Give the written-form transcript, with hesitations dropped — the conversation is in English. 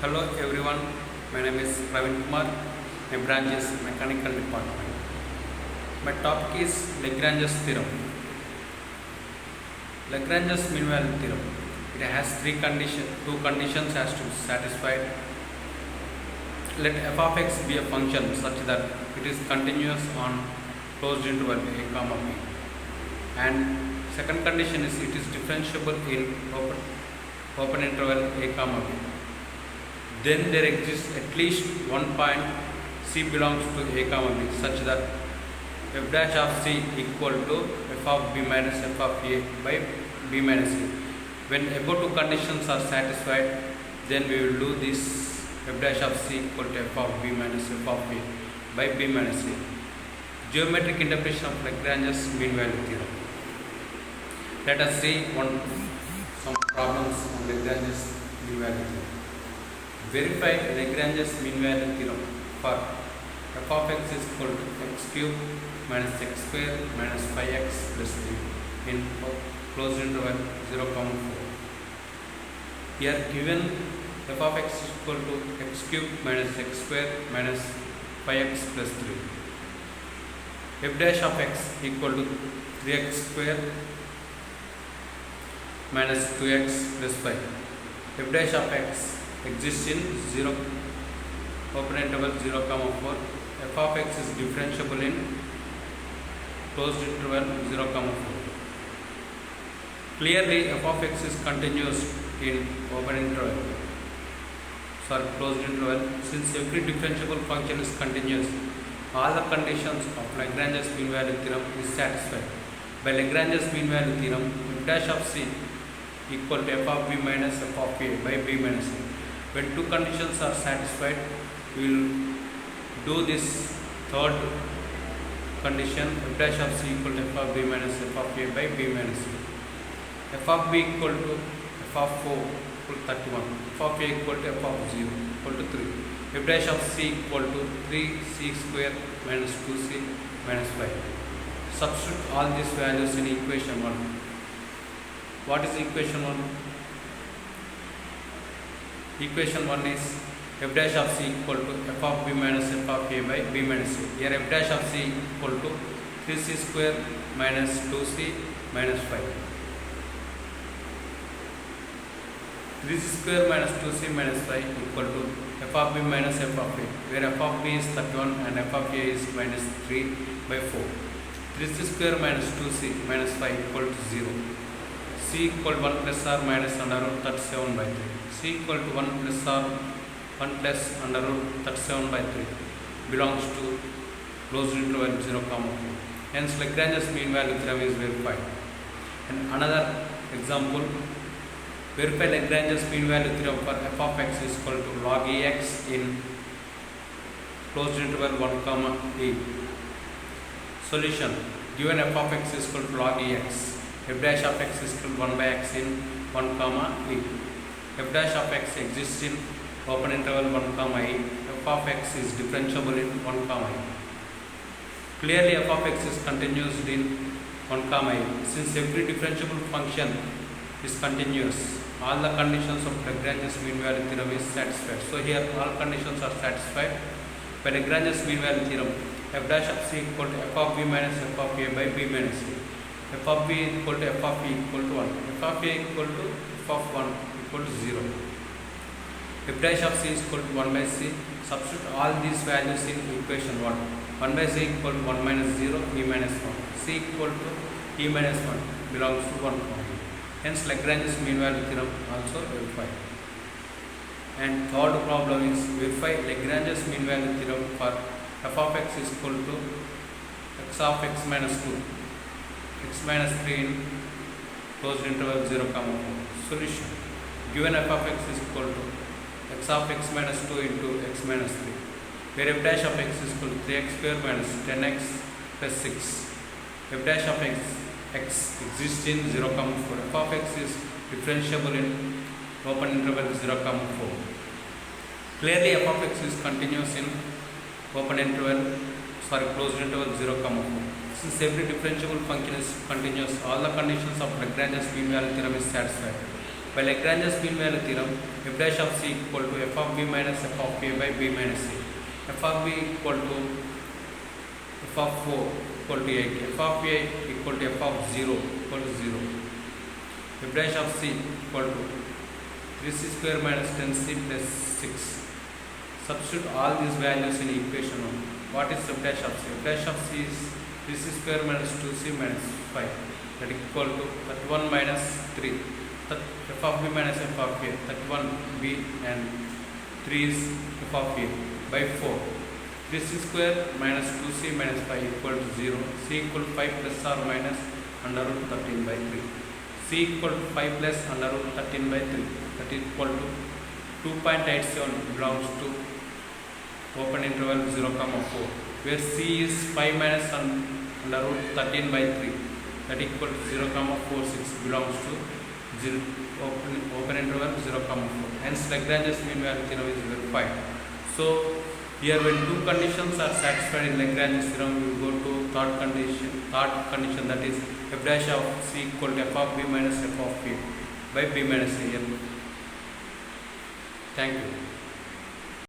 Hello everyone, my name is Praveen Kumar. My branch is Mechanical Department. My topic is Lagrange's theorem. Lagrange's mean value theorem. It has two conditions has to be satisfied. Let f of x be a function such that it is continuous on closed interval a comma b. And second condition is it is differentiable in open interval a comma b. Then there exists at least one point C belongs to a comma b such that f dash of C equal to f of b minus f of a by b minus a. When above two conditions are satisfied, then we will do this f dash of C equal to f of b minus f of a by b minus a. Geometric interpretation of Lagrange's mean value theorem. Let us see some problems on Lagrange's mean value theorem. Verify Lagrange's mean value theorem for f of x is equal to x cube minus x square minus 5x plus 3 in closed interval 0, 4. Here given f of x is equal to x cube minus x square minus 5x plus 3. F dash of x equal to 3x square minus 2x plus 5. F dash of x exists in 0 open interval 0, 4. F of x is differentiable in closed interval 0, 4. Clearly f of x is continuous in closed interval. Since every differentiable function is continuous, all the conditions of Lagrange's mean value theorem is satisfied. By Lagrange's mean value theorem, f dash of C equal to f of b minus f of a by b minus a. When two conditions are satisfied, we will do this third condition f dash of C equal to f of b minus f of a by b minus a. F of b equal to f of 4 equal to 31. F of a equal to f of 0 equal to 3. F dash of C equal to 3c square minus 2c minus 5. Substitute all these values in equation 1. What is equation 1? Equation 1 is f dash of C equal to f of b minus f of a by b minus a. Here f dash of C equal to 3c square minus 2c minus 5. 3c square minus 2c minus 5 equal to f of b minus f of a, where f of b is 31 and f of a is minus 3 by 4. 3c square minus 2c minus 5 equal to 0. C equal to 1 plus or minus under root 37 by 3. C equal to 1 plus or 1 plus under root 37 by 3 belongs to closed interval 0, 4. Hence Lagrange's mean value theorem is verified. And another example, verify Lagrange's mean value theorem for f of x is equal to log ax in closed interval 1, a. Solution. Given f of x is equal to log ax, f dash of x is equal to 1 by x in 1, a. F dash of x exists in open interval 1, a. F of x is differentiable in 1, a. Clearly f of x is continuous in 1, a. Since every differentiable function is continuous, all the conditions of Lagrange's mean value theorem is satisfied. So here all conditions are satisfied. By Lagrange's mean value theorem, f dash of C equal to f of b minus f of a by b minus a. F of b equal to f of e equal to 1. F of a equal to f of 1 equal to 0. F dash of C is equal to 1 by C. Substitute all these values in equation 1. 1 by C equal to 1 minus 0, e minus 1. C equal to e minus 1 belongs to 1. Hence Lagrange's mean value theorem also verified. And third problem is verify Lagrange's mean value theorem for f of x is equal to x of x minus 2. X minus 3 in closed interval 0, 4. Solution. Given f of x is equal to x of x minus 2 into x minus 3, where f dash of x is equal to 3x square minus 10x plus 6. F dash of x exists in 0, 4. F of x is differentiable in open interval 0, 4. Clearly f of x is continuous in closed interval 0, 4. Since every differentiable function is continuous, all the conditions of Lagrange's mean value theorem is satisfied. By Lagrange's mean value theorem, f dash of c equal to f of b minus f of a by b minus c. F of b equal to f of 4 equal to 8. F of a equal to f of 0 equal to 0. F dash of c equal to 3c square minus 10c plus 6. Substitute all these values in equation 1. What is f dash of c? F dash of c is 3c square minus 2c minus 5. That equal to 31 minus 3. F of b minus f of a, 31b and 3 is f of a by 4. 3c square minus 2c minus 5 equal to 0. C equal to 5 plus or minus under root 13 by 3. C equal to 5 plus under root 13 by 3. That is equal to 2.87 belongs to open interval 0, 4. Where C is 5 minus under root 13 by 3. That equal to 0, 46 belongs to open interval 0, 4. Hence Lagrange's mean value theorem is verified. So here when two conditions are satisfied in Lagrange's theorem, we will go to third condition, that is f dash of c equal to f of b minus f of a by b minus a. Thank you.